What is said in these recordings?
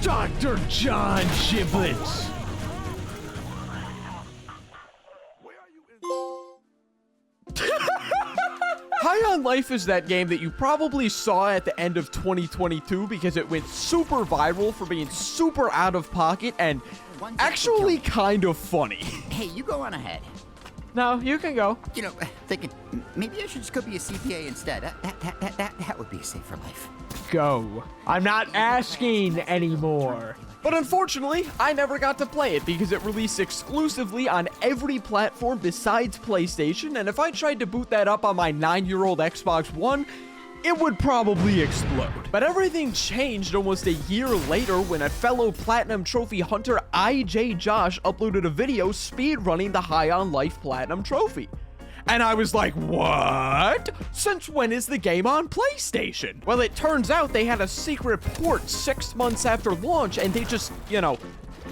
Dr. John Giblets. High on Life is that game that you probably saw at the end of 2022 because it went super viral for being super out of pocket and actually kind of funny. Hey, you go on ahead. No, you can go. You know, thinking maybe I should just go be a CPA instead. That would be a safer life. Go. I'm not asking anymore. But unfortunately, I never got to play it because it released exclusively on every platform besides PlayStation, and if I tried to boot that up on my 9-year-old Xbox One, it would probably explode. But everything changed almost a year later when a fellow Platinum Trophy hunter, IJ Josh, uploaded a video speedrunning the High on Life Platinum Trophy. And I was like, what? Since when is the game on PlayStation? Well, it turns out they had a secret port 6 months after launch and they just,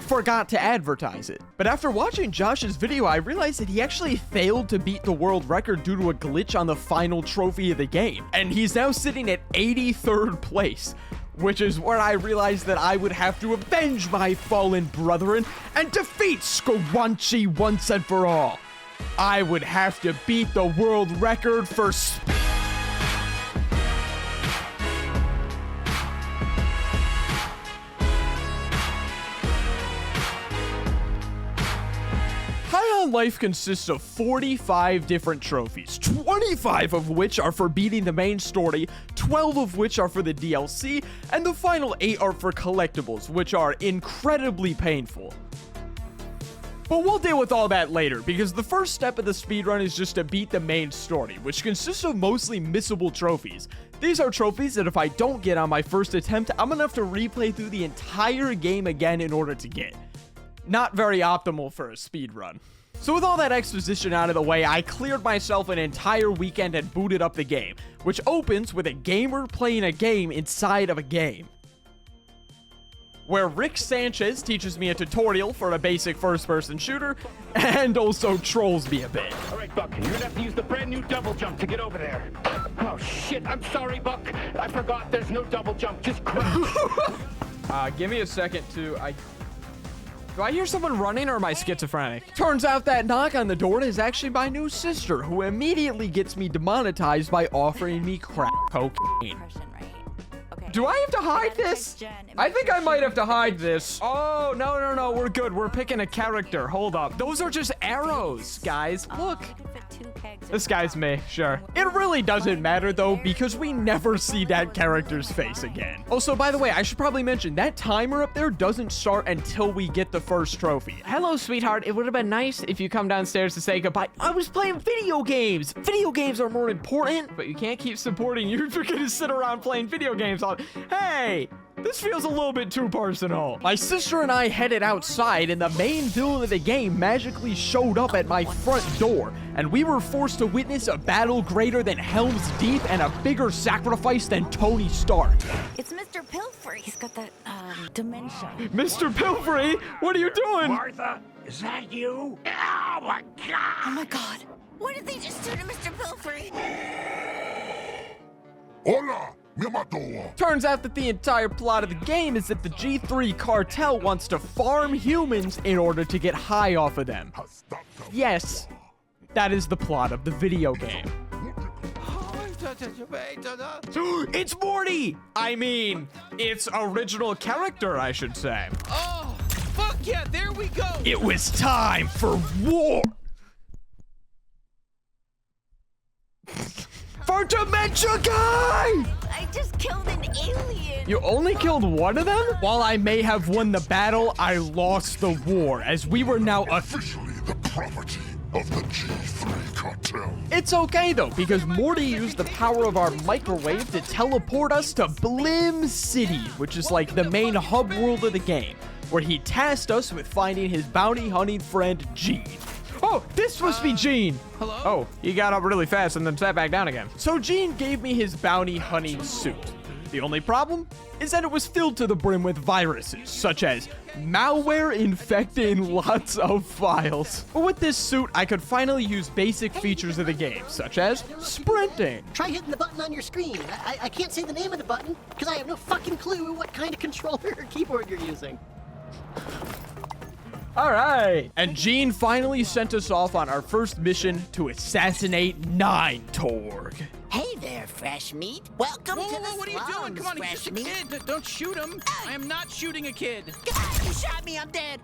forgot to advertise it. But after watching Josh's video, I realized that he actually failed to beat the world record due to a glitch on the final trophy of the game. And he's now sitting at 83rd place, which is where I realized that I would have to avenge my fallen brethren and defeat Squanchy once and for all. I would have to beat the world record for High on Life consists of 45 different trophies, 25 of which are for beating the main story, 12 of which are for the DLC, and the final 8 are for collectibles, which are incredibly painful. But we'll deal with all that later, because the first step of the speedrun is just to beat the main story, which consists of mostly missable trophies. These are trophies that if I don't get on my first attempt, I'm gonna have to replay through the entire game again in order to get. Not very optimal for a speedrun. So with all that exposition out of the way, I cleared myself an entire weekend and booted up the game, which opens with a gamer playing a game inside of a game, where Rick Sanchez teaches me a tutorial for a basic first-person shooter, and also trolls me a bit. All right, Buck, you're gonna have to use the brand new double jump to get over there. Oh, shit, I'm sorry, Buck. I forgot there's no double jump, just crouch. Give me a second to... Do I hear someone running or am I schizophrenic? Turns out that knock on the door is actually my new sister, who immediately gets me demonetized by offering me crack cocaine. Do I have to hide this? I think I might have to hide this. Oh, no, we're good. We're picking a character. Hold up. Those are just arrows, guys. Look. This guy's me, sure. It really doesn't matter, though, because we never see that character's face again. Also, by the way, I should probably mention, that timer up there doesn't start until we get the first trophy. Hello, sweetheart. It would have been nice if you come downstairs to say goodbye. I was playing video games. Video games are more important, but you can't keep supporting you if you're gonna sit around playing video games all... Hey! This feels a little bit too personal. My sister and I headed outside, and the main villain of the game magically showed up at my front door, and we were forced to witness a battle greater than Helm's Deep and a bigger sacrifice than Tony Stark. It's Mr. Pilfery. He's got that, dementia. Mr. Pilfery, what are you doing? Martha, is that you? Oh, my God. Oh my God. What did they just do to Mr. Pilfery? Hola, me mató. Turns out that the entire plot of the game is that the G3 cartel wants to farm humans in order to get high off of them. Yes, that is the plot of the video game. It's Morty! I mean, its original character, I should say. Oh, fuck yeah, there we go! It was time for war! For Dementia Guy! I just killed an alien. You only killed one of them? While I may have won the battle, I lost the war, as we were now Officially the property of the G3 cartel. It's okay though, because Morty used the power of our microwave to teleport us to Blim City, which is like the main hub world of the game, where he tasked us with finding his bounty hunting friend Gene. Oh, this must be Gene. Hello? Oh, he got up really fast and then sat back down again. So Gene gave me his bounty hunting suit. The only problem is that it was filled to the brim with viruses, such as malware infecting lots of files. But with this suit, I could finally use basic features of the game, such as sprinting. Try hitting the button on your screen. I can't say the name of the button because I have no fucking clue what kind of controller or keyboard you're using. All right. And Gene finally sent us off on our first mission to assassinate 9 Torg. Hey there, fresh meat. Welcome Whoa, to whoa, the what are you doing? Come on, he's fresh just a meat. kid. Don't shoot him. I am not shooting a kid. You shot me, I'm dead.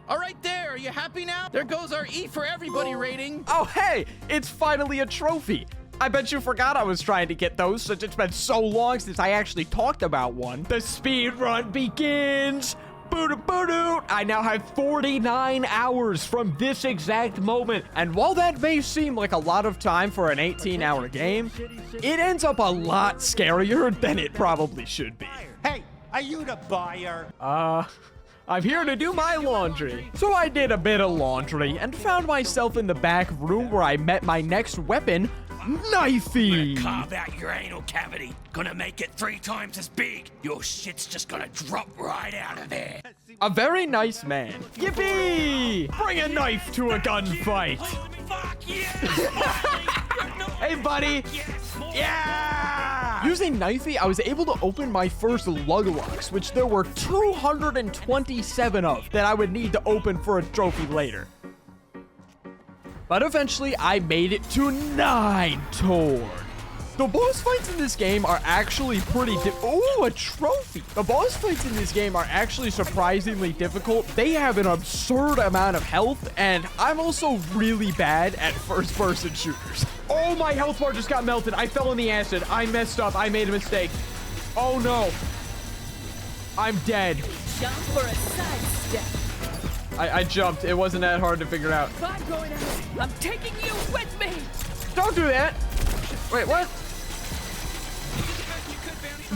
All right, there. Are you happy now? There goes our E for everybody rating. Oh, hey, it's finally a trophy. I bet you forgot I was trying to get those since it's been so long since I actually talked about one. The speed run begins. Boo-doo-boo-doo. I now have 49 hours from this exact moment. And while that may seem like a lot of time for an 18-hour game, it ends up a lot scarier than it probably should be. Hey, are you the buyer? I'm here to do my laundry. So I did a bit of laundry and found myself in the back room where I met my next weapon, Knifey. Carve out your anal cavity. Gonna make it 3 times as big. Your shit's just gonna drop right out of there. A very nice man. Yippee! Bring a knife to a gunfight. Fuck yeah! Hey, buddy. Yeah! Using Knifey, I was able to open my first lug locks, which there were 227 of that I would need to open for a trophy later. But eventually, I made it to 9 Torg. The boss fights in this game are actually pretty oh, a trophy. The boss fights in this game are actually surprisingly difficult. They have an absurd amount of health, and I'm also really bad at first-person shooters. Oh, my health bar just got melted. I fell in the acid. I messed up. I made a mistake. Oh, no. I'm dead. Jump for a sidestep. I jumped. It wasn't that hard to figure out. I'm going out. I'm taking you with me. Don't do that. Wait, what?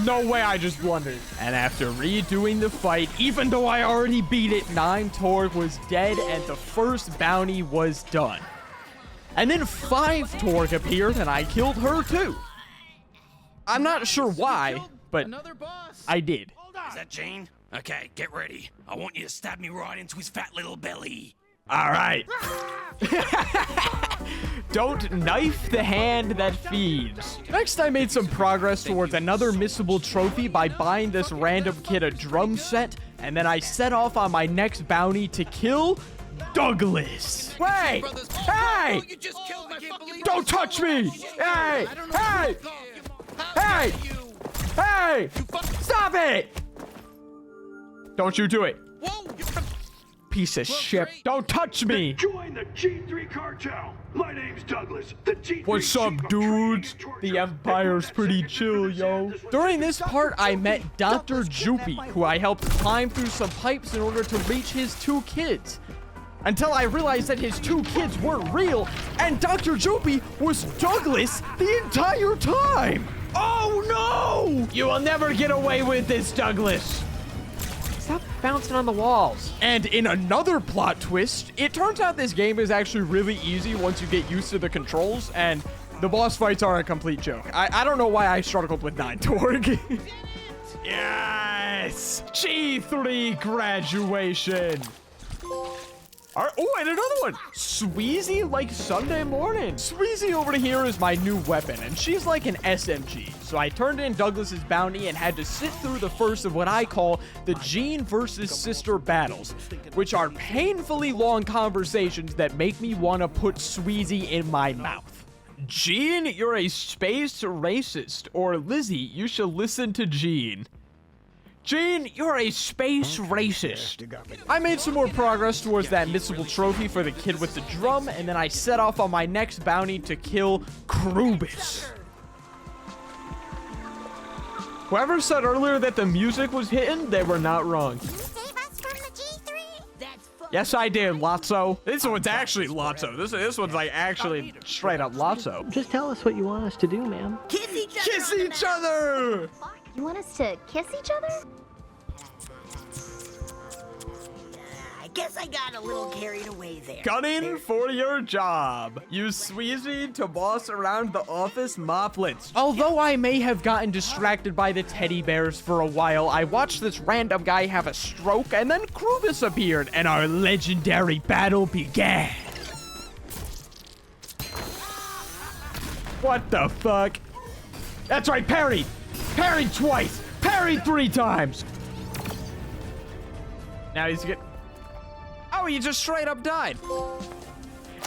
No way, I just blundered. And after redoing the fight, even though I already beat it, 9 Torg was dead and the first bounty was done. And then 5 Torg appeared and I killed her too. I'm not sure why, but Another boss. I did. Is that Gene? Okay, get ready. I want you to stab me right into his fat little belly. All right. Don't knife the hand that feeds. Next, I made some progress towards another missable trophy by buying this random kid a drum set, and then I set off on my next bounty to kill Douglas. Wait! Brothers. Hey! Oh, you just killed my fucking Don't touch me! Hey! Hey! Hey! Hey! Stop it! Don't you do it. Whoa! Piece of shit. Don't touch me. Join the G3 cartel. My name's Douglas. The G3 What's up, chief of dudes? training and The torture. Empire's pretty chill, yo. During this part, I met Dr. Joopy, who I helped climb through some pipes in order to reach his 2 kids. Until I realized that his 2 kids weren't real, and Dr. Joopy was Douglas the entire time. Oh, no! You will never get away with this, Douglas. Stop bouncing on the walls. And in another plot twist, it turns out this game is actually really easy once you get used to the controls, and the boss fights are a complete joke. I don't know why I struggled with 9 Torg. Yes! G3 graduation. All right, oh, and another one. Sweezy like Sunday morning. Sweezy over here is my new weapon, and she's like an SMG. So I turned in Douglas's bounty and had to sit through the first of what I call the Gene versus Sister battles, which are painfully long conversations that make me want to put Sweezy in my mouth. Gene, you're a space racist. Or Lizzie, you should listen to Gene. Gene, you're a space racist. I made some more progress towards that missable trophy for the kid with the drum, and then I set off on my next bounty to kill Krubis. Whoever said earlier that the music was hitting, they were not wrong. Save us from the G3? That's fun. Yes, I did, Lotso. This one's actually Lotso. This one's like actually straight up Lotso. Just tell us what you want us to do, ma'am. Kiss each other. Kiss each other! You want us to kiss each other? I guess I got a little carried away there. Gunning for your job. Use Sweezy to boss around the office moplets. Although I may have gotten distracted by the teddy bears for a while, I watched this random guy have a stroke, and then Krubus appeared, and our legendary battle began. What the fuck? That's right, parry! Parry twice! Parry 3 times! Now he's get. Oh, he just straight up died.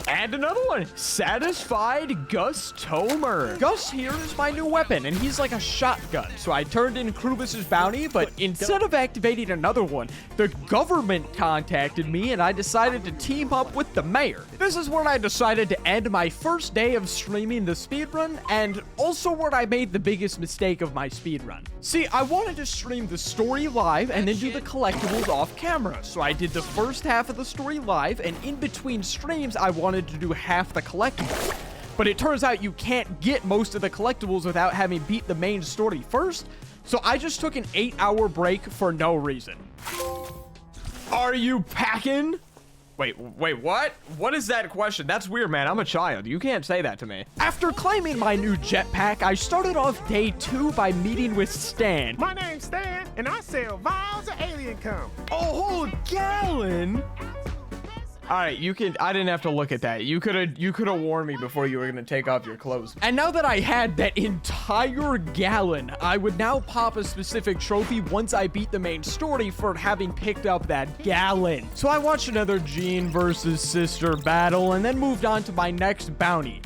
And another one. Satisfied Gus Tomer. Gus here is my new weapon, and he's like a shotgun. So I turned in Krubus's bounty, but instead of activating another one, the government contacted me, and I decided to team up with the mayor. This is when I decided to end my first day of streaming the speedrun, and also where I made the biggest mistake of my speedrun. See, I wanted to stream the story live and then do the collectibles off camera. So I did the first half of the story live, and in between streams, I wanted to do half the collectibles. But it turns out you can't get most of the collectibles without having beat the main story first. So I just took an 8-hour break for no reason. Are you packing? Wait, what? What is that question? That's weird, man. I'm a child. You can't say that to me. After claiming my new jetpack, I started off day 2 by meeting with Stan. My name's Stan, and I sell vials of alien cum. A whole gallon? All right, you can. I didn't have to look at that. You could have warned me before you were gonna take off your clothes. And now that I had that entire gallon, I would now pop a specific trophy once I beat the main story for having picked up that gallon. So I watched another Gene versus Sister battle, and then moved on to my next bounty,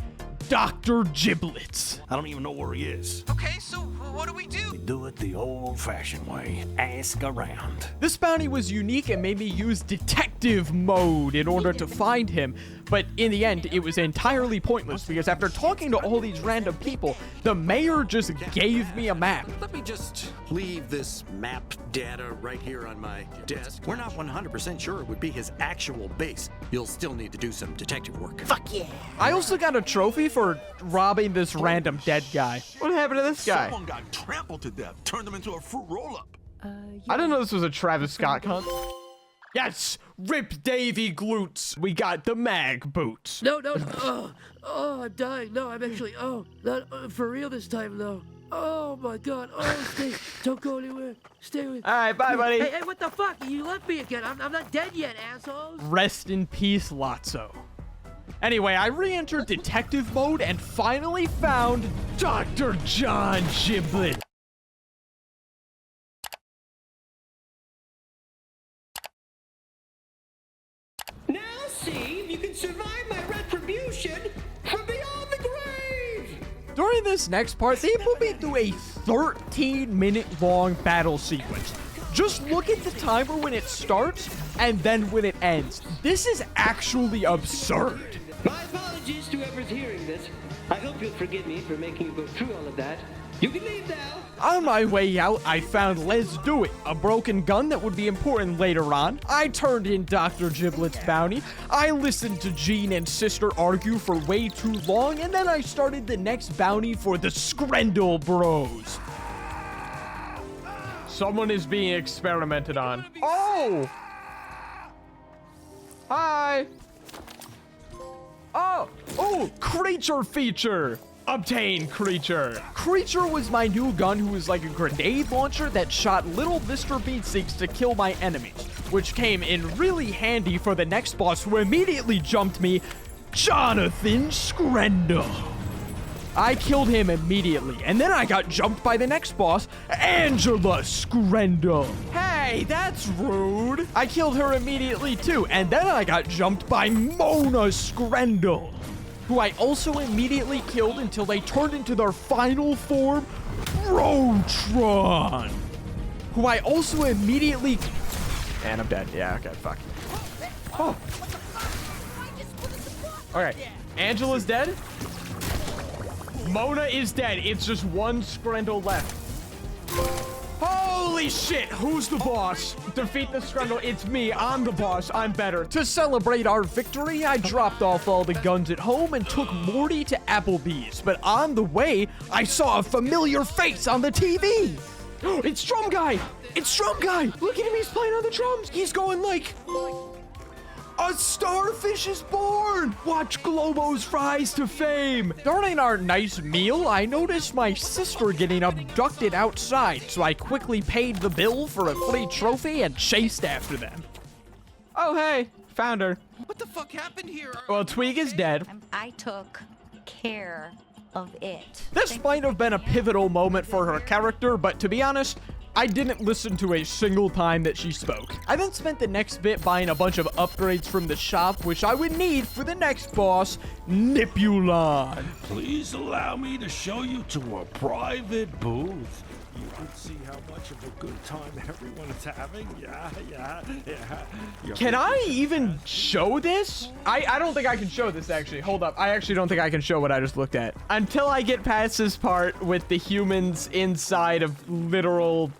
Dr. Giblets. I don't even know where he is. Okay, so what do? We do it the old-fashioned way. Ask around. This bounty was unique and made me use detective mode in order to find him, but in the end, it was entirely pointless because after talking to all these random people, the mayor just gave me a map. Let me just leave this map data right here on my desk. We're not 100% sure it would be his actual base. You'll still need to do some detective work. Fuck yeah. I also got a trophy for robbing this random dead guy. What happened to this guy? Someone got trampled to death, turned them into a fruit roll-up. I didn't know this was a Travis Scott con. Yes, Rip Davy glutes. We got the mag boots. No. Oh, I'm dying. No, I'm actually. Oh, not for real this time, though. Oh my God. Oh, stay. Don't go anywhere. Stay with. All right, bye, buddy. Hey, what the fuck? You left me again. I'm not dead yet, assholes. Rest in peace, Lotso. Anyway, I re-entered detective mode and finally found Dr. John Giblet. Now see if you can survive my retribution from beyond the grave! During this next part, they put me through a 13-minute long battle sequence. Just look at the timer when it starts and then when it ends. This is actually absurd. My apologies to whoever's hearing this. I hope you'll forgive me for making you go through all of that. You can leave now. On my way out, I found Let's Do It, a broken gun that would be important later on. I turned in Dr. Giblet's bounty. I listened to Gene and Sister argue for way too long, and then I started the next bounty for the Screndel Bros. Someone is being experimented on. Oh! Hi! Oh, creature feature. Obtain creature. Creature was my new gun, who was like a grenade launcher that shot little Mr. Beansticks to kill my enemies, which came in really handy for the next boss, who immediately jumped me, Jonathan Screndel. I killed him immediately, and then I got jumped by the next boss, Angela Screndel. Hey, that's rude. I killed her immediately too, and then I got jumped by Mona Screndel, who I also immediately killed until they turned into their final form, Rotron, who I also immediately... And I'm dead. Yeah, okay, fuck. Oh. Okay, Angela's dead. Mona is dead. It's just one Screndel left. Holy shit, who's the boss? Defeat the Screndel. It's me. I'm the boss. I'm better. To celebrate our victory, I dropped off all the guns at home and took Morty to Applebee's. But on the way, I saw a familiar face on the TV. It's Drum Guy. It's Drum Guy. Look at him. He's playing on the drums. He's going like... A starfish is born! Watch Globo's rise to fame. During our nice meal, I noticed my sister getting abducted outside, so I quickly paid the bill for a free trophy and chased after them. Oh, hey, found her. What the fuck happened here? Well, Tweeg is dead. I took care of it. This might have been a pivotal moment for her character, but to be honest, I didn't listen to a single time that she spoke. I then spent the next bit buying a bunch of upgrades from the shop, which I would need for the next boss, Nipulon. Please allow me to show you to a private booth. You can see how much of a good time everyone's having. Yeah. Can I even show this? I don't think I can show this, actually. Hold up. I actually don't think I can show what I just looked at. Until I get past this part with the humans inside of literal...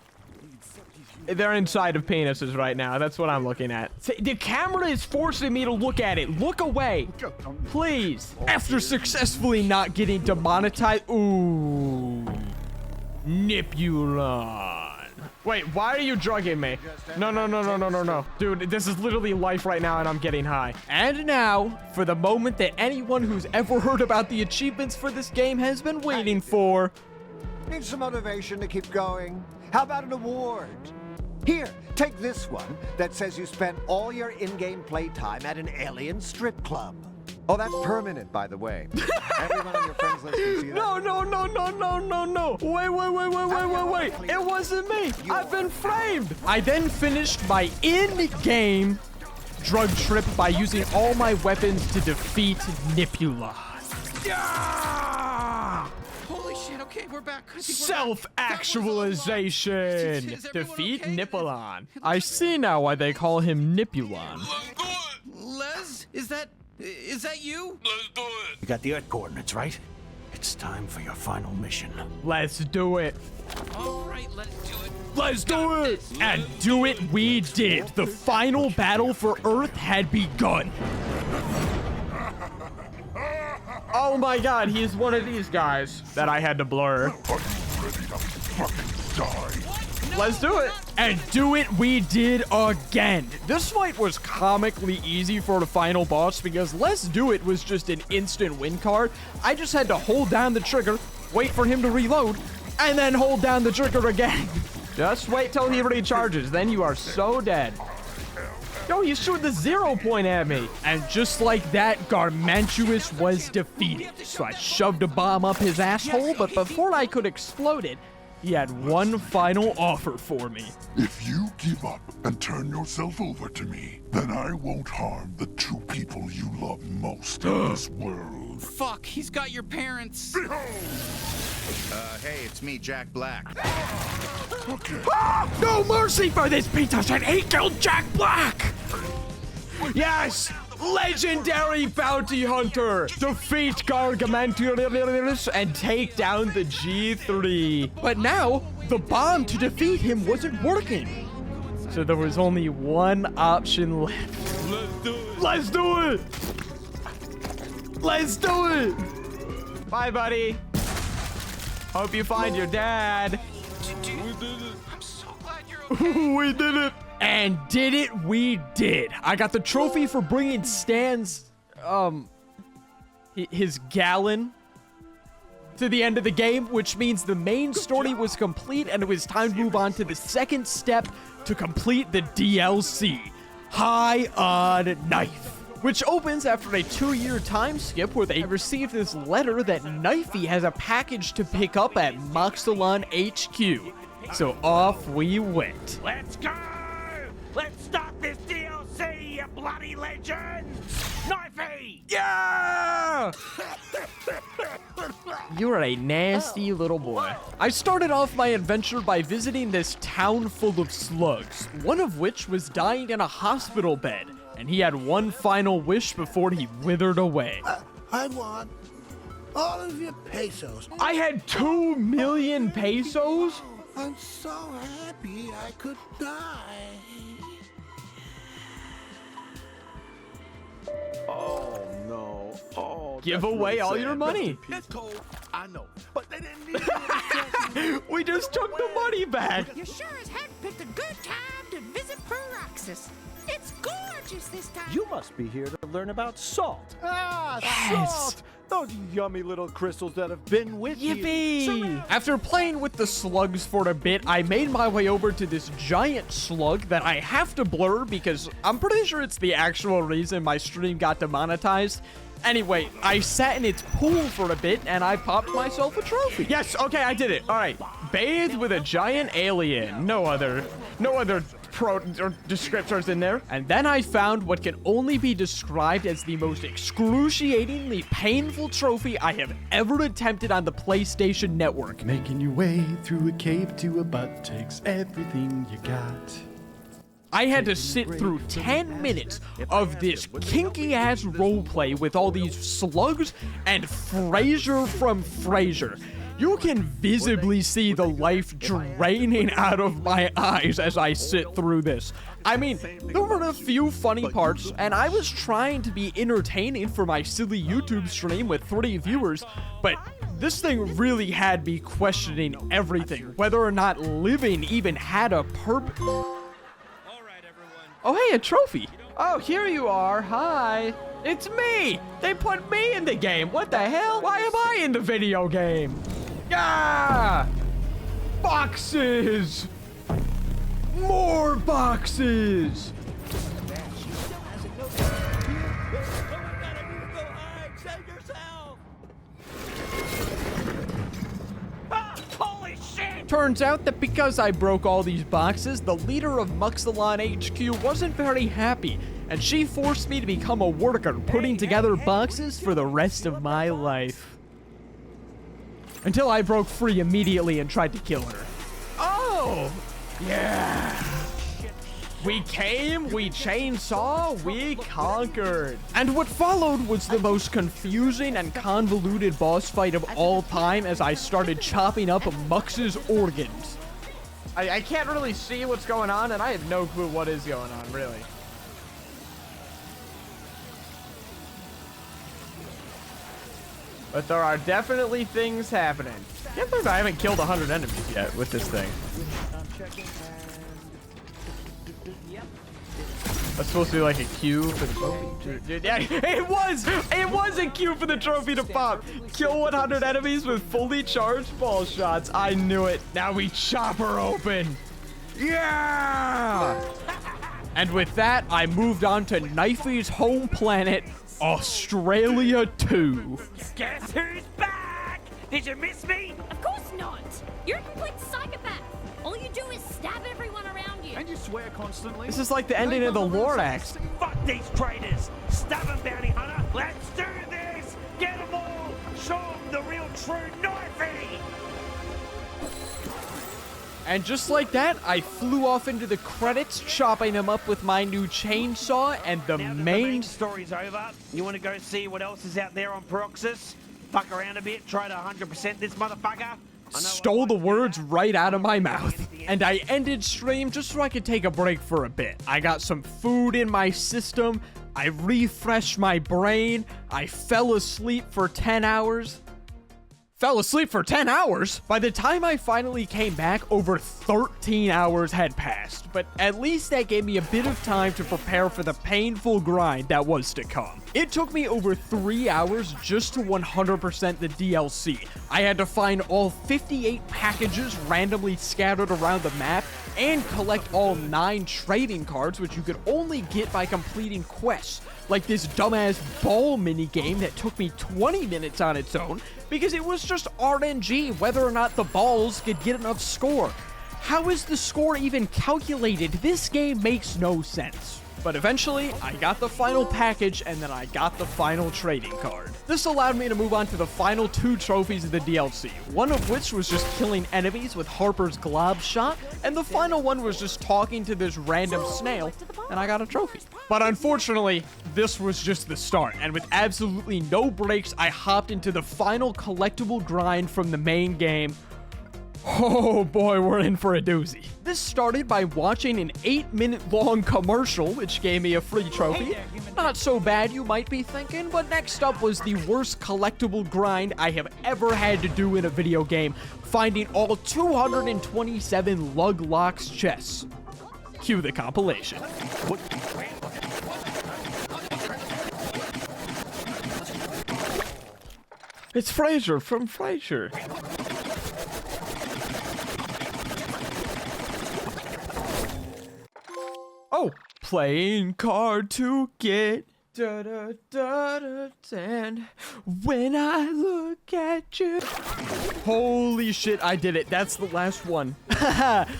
They're inside of penises right now. That's what I'm looking at. The camera is forcing me to look at it. Look away. Please. After successfully not getting demonetized... Ooh. Nipulon. Wait, why are you drugging me? No. Dude, this is literally life right now and I'm getting high. And now, for the moment that anyone who's ever heard about the achievements for this game has been waiting for. Need some motivation to keep going? How about an award? Here, take this one that says you spent all your in-game playtime at an alien strip club. Oh, that's permanent, by the way. Everyone on your friends list can see that. No. Wait. It wasn't me. I've been framed. I then finished my in-game drug trip by using all my weapons to defeat Nipulon. Holy shit, okay, we're back. Self-actualization. Defeat Nipulon. I see now why they call him Nipulon. Les, is that you? Let's do it. You got the Earth coordinates, right? It's time for your final mission. Let's do it. All right, let's do it. Let's do it! And do it we did. The final battle for Earth had begun. Oh my god, he is one of these guys that I had to blur. Are you ready to fucking die? Let's do it. And do it we did again. This fight was comically easy for the final boss because Let's Do It was just an instant win card. I just had to hold down the trigger, wait for him to reload, and then hold down the trigger again. Just wait till he recharges, then you are so dead. Yo, he's shooting the 0 point at me. And just like that, Garmantuous was defeated. So I shoved a bomb up his asshole, but before I could explode it, he had one final offer for me. If you give up and turn yourself over to me, then I won't harm the two people you love most in this world. Fuck, he's got your parents. Hey, it's me, Jack Black. Okay. No mercy for this piece of shit. He killed Jack Black. Yes. Legendary bounty hunter! Defeat Gargantuous and take down the G3. But now, the bomb to defeat him wasn't working. So there was only one option left. Let's do it! Let's do it! Bye, buddy. Hope you find your dad. We did it. I'm so glad you're okay. We did it! And did it we did. I got the trophy for bringing Stan's, his gallon to the end of the game, which means the main story was complete and it was time to move on to the second step to complete the DLC, High on Knife, which opens after a 2-year time skip where they received this letter that Knifey has a package to pick up at Moxilon HQ. So off we went. Let's go! Let's start this DLC, you bloody legend! Knifey! Yeah! You're a nasty little boy. I started off my adventure by visiting this town full of slugs, one of which was dying in a hospital bed, and he had one final wish before he withered away. I want all of your pesos. I had 2 million pesos? I'm so happy I could die. Oh, no. Oh, Give away all your money. It's cold, I know, but they didn't need it. We just took the money back. You sure as heck picked a good time to visit Peroxis. It's gorgeous. You must be here to learn about salt. Ah, Yes. salt! Those yummy little crystals that have been with you. Yippee! After playing with the slugs for a bit, I made my way over to this giant slug that I have to blur because I'm pretty sure it's the actual reason my stream got demonetized. Anyway, I sat in its pool for a bit and I popped myself a trophy. Yes, okay, I did it. All right. Bathed with a giant alien. No other descriptors in there. And then I found what can only be described as the most excruciatingly painful trophy I have ever attempted on the PlayStation Network. Making your way through a cave to a butt takes everything you got. I had to sit through 10 minutes of this kinky-ass roleplay with all these slugs and Frasier from Frasier. You can visibly see the life draining out of my eyes as I sit through this. I mean, there were a few funny parts, and I was trying to be entertaining for my silly YouTube stream with 3 viewers, but this thing really had me questioning everything, whether or not living even had a purpose. Oh, hey, a trophy. Oh, here you are. Hi. It's me. They put me in the game. What the hell? Why am I in the video game? Ah! Boxes! More boxes! Holy shit! Turns out that because I broke all these boxes, the leader of Muxalon HQ wasn't very happy, and she forced me to become a worker putting together boxes for the rest of my life. Until I broke free immediately and tried to kill her. Oh! Yeah! We came, we chainsaw, we conquered. And what followed was the most confusing and convoluted boss fight of all time as I started chopping up Mux's organs. I can't really see what's going on, and I have no clue what is going on, really. But there are definitely things happening. I can't believe I haven't killed 100 enemies yet with this thing. That's supposed to be like a cue for the trophy. Yeah, it was a cue for the trophy to pop. Kill 100 enemies with fully charged ball shots. I knew it. Now we chop her open. Yeah! And with that, I moved on to Knifey's home planet, Australia 2. Guess who's back? Did you miss me? Of course not. You're a complete psychopath. All you do is stab everyone around you. And you swear constantly. This is like the ending of the Lord Axe. Fuck these traitors. Stab them, bounty hunter. Let's do this. Get them all. Show them the real true Knifey. And just like that, I flew off into the credits, chopping them up with my new chainsaw, and the main story's over. You want to go see what else is out there on Proxys? Fuck around a bit, try to 100% this motherfucker. Stole the words right out of my mouth. And I ended stream just so I could take a break for a bit. I got some food in my system, I refreshed my brain, I fell asleep for 10 hours. Fell asleep for 10 hours? By the time I finally came back, over 13 hours had passed, but at least that gave me a bit of time to prepare for the painful grind that was to come. It took me over 3 hours just to 100% the DLC. I had to find all 58 packages randomly scattered around the map and collect all 9 trading cards, which you could only get by completing quests, like this dumbass ball minigame that took me 20 minutes on its own, because it was just RNG whether or not the balls could get enough score. How is the score even calculated? This game makes no sense. But eventually, I got the final package, and then I got the final trading card. This allowed me to move on to the final 2 trophies of the DLC, one of which was just killing enemies with Harper's Glob Shot, and the final one was just talking to this random snail, and I got a trophy. But unfortunately, this was just the start, and with absolutely no breaks, I hopped into the final collectible grind from the main game. Oh boy, we're in for a doozy. This started by watching an 8-minute long commercial, which gave me a free trophy. Not so bad, you might be thinking, but next up was the worst collectible grind I have ever had to do in a video game, finding all 227 Lug Locks chests. Cue the compilation. It's Frasier from Frasier. Oh, playing card to get da da da da, and when I look at you. Holy shit, I did it. That's the last one.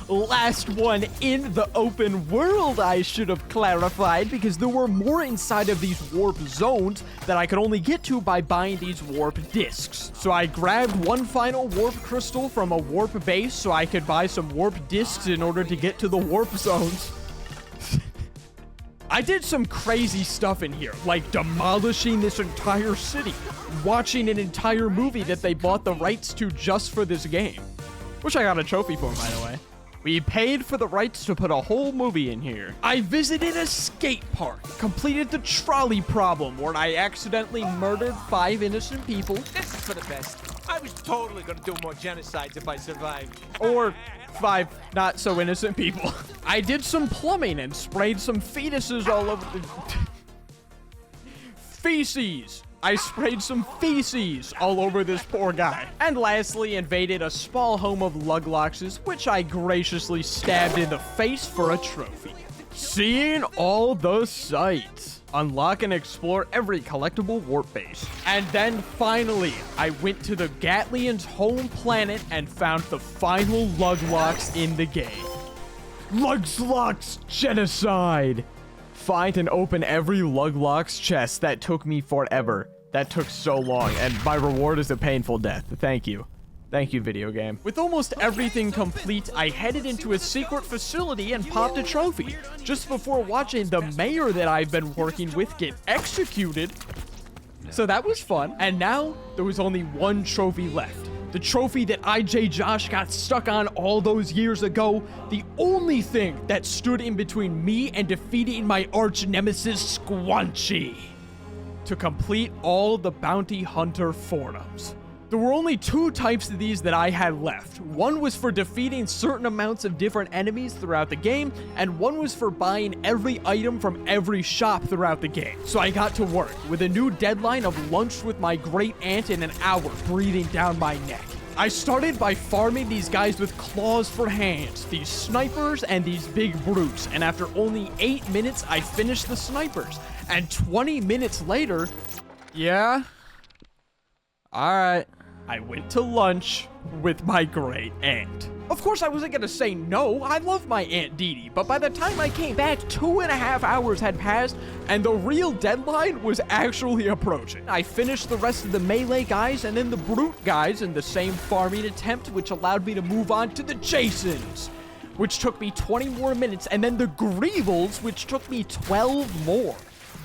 Last one in the open world, I should have clarified, because there were more inside of these warp zones that I could only get to by buying these warp discs. So I grabbed one final warp crystal from a warp base so I could buy some warp discs in order to get to the warp zones. I did some crazy stuff in here, like demolishing this entire city, watching an entire movie that they bought the rights to just for this game, which I got a trophy for, by the way. We paid for the rights to put a whole movie in here. I visited a skate park, completed the trolley problem where I accidentally murdered 5 innocent people. This is for the best. I was totally gonna do more genocides if I survived. Or 5 not so innocent people. I did some plumbing and sprayed some fetuses all over the... feces. I sprayed some feces all over this poor guy. And lastly, invaded a small home of Lugloxes, which I graciously stabbed in the face for a trophy. Seeing all the sights. Unlock and explore every collectible warp base. And then finally, I went to the Gatlian's home planet and found the final Luglox in the game. Luglox Genocide! Find and open every Luglox chest. That took me forever. That took so long, and my reward is a painful death. Thank you. Thank you, video game. With almost everything complete, I headed into a secret facility and popped a trophy, just before watching the mayor that I've been working with get executed. So that was fun. And now, there was only one trophy left. The trophy that IJ Josh got stuck on all those years ago. The only thing that stood in between me and defeating my arch nemesis, Squanchy. To complete all the bounty hunter forums. There were only 2 types of these that I had left. One was for defeating certain amounts of different enemies throughout the game, and one was for buying every item from every shop throughout the game. So I got to work with a new deadline of lunch with my great aunt in an hour, breathing down my neck. I started by farming these guys with claws for hands, these snipers and these big brutes, and after only 8 minutes, I finished the snipers. And 20 minutes later, yeah, alright, I went to lunch with my great aunt. Of course, I wasn't gonna say no. I love my Aunt Dee Dee, but by the time I came back, 2.5 hours had passed, and the real deadline was actually approaching. I finished the rest of the melee guys and then the brute guys in the same farming attempt, which allowed me to move on to the Jasons, which took me 20 more minutes, and then the Greevils, which took me 12 more.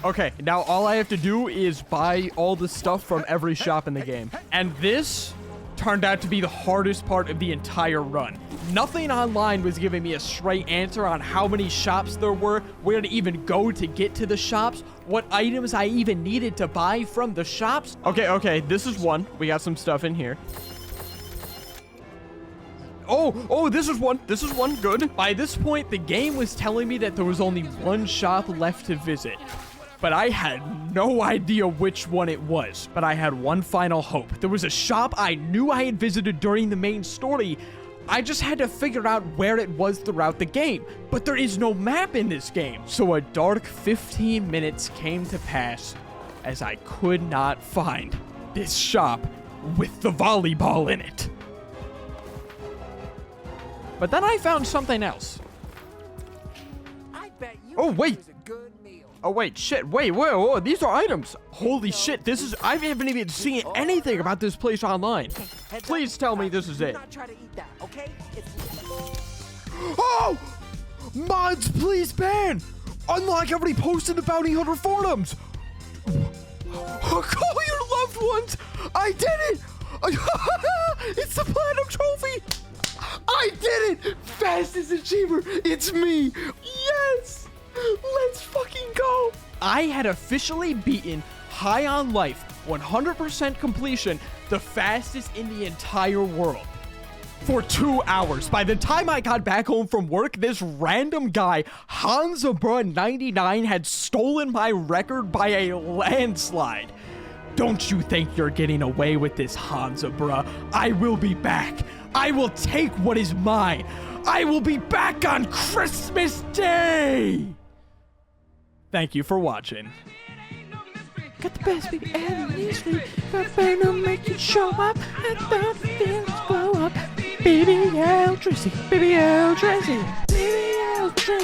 Okay, now all I have to do is buy all the stuff from every shop in the game. And this turned out to be the hardest part of the entire run. Nothing online was giving me a straight answer on how many shops there were, where to even go to get to the shops, what items I even needed to buy from the shops. Okay, this is one. We got some stuff in here. Oh, this is one, good. By this point, the game was telling me that there was only one shop left to visit. But I had no idea which one it was. But I had one final hope. There was a shop I knew I had visited during the main story. I just had to figure out where it was throughout the game. But there is no map in this game. So a dark 15 minutes came to pass as I could not find this shop with the volleyball in it. But then I found something else. Oh, wait. Oh, wait, shit, wait, whoa, these are items. Holy shit, I haven't even seen anything about this place online. Please tell me this is it. Oh! Mods, please ban! Unlock every post in the Bounty Hunter forums! Call your loved ones! I did it! It's the Platinum Trophy! I did it! Fastest achiever, it's me! Yes! Let's fucking go! I had officially beaten High on Life, 100% completion, the fastest in the entire world. For 2 hours. By the time I got back home from work, this random guy, Hanzabra99, had stolen my record by a landslide. Don't you think you're getting away with this, Hansa, bruh? I will be back. I will take what is mine. I will be back on Christmas Day. Thank you for watching. Got the best baby IamWitree. Gonna make you show up. I thought the feelings blow up. Baby IamWitree. Baby IamWitree. Baby IamWitree.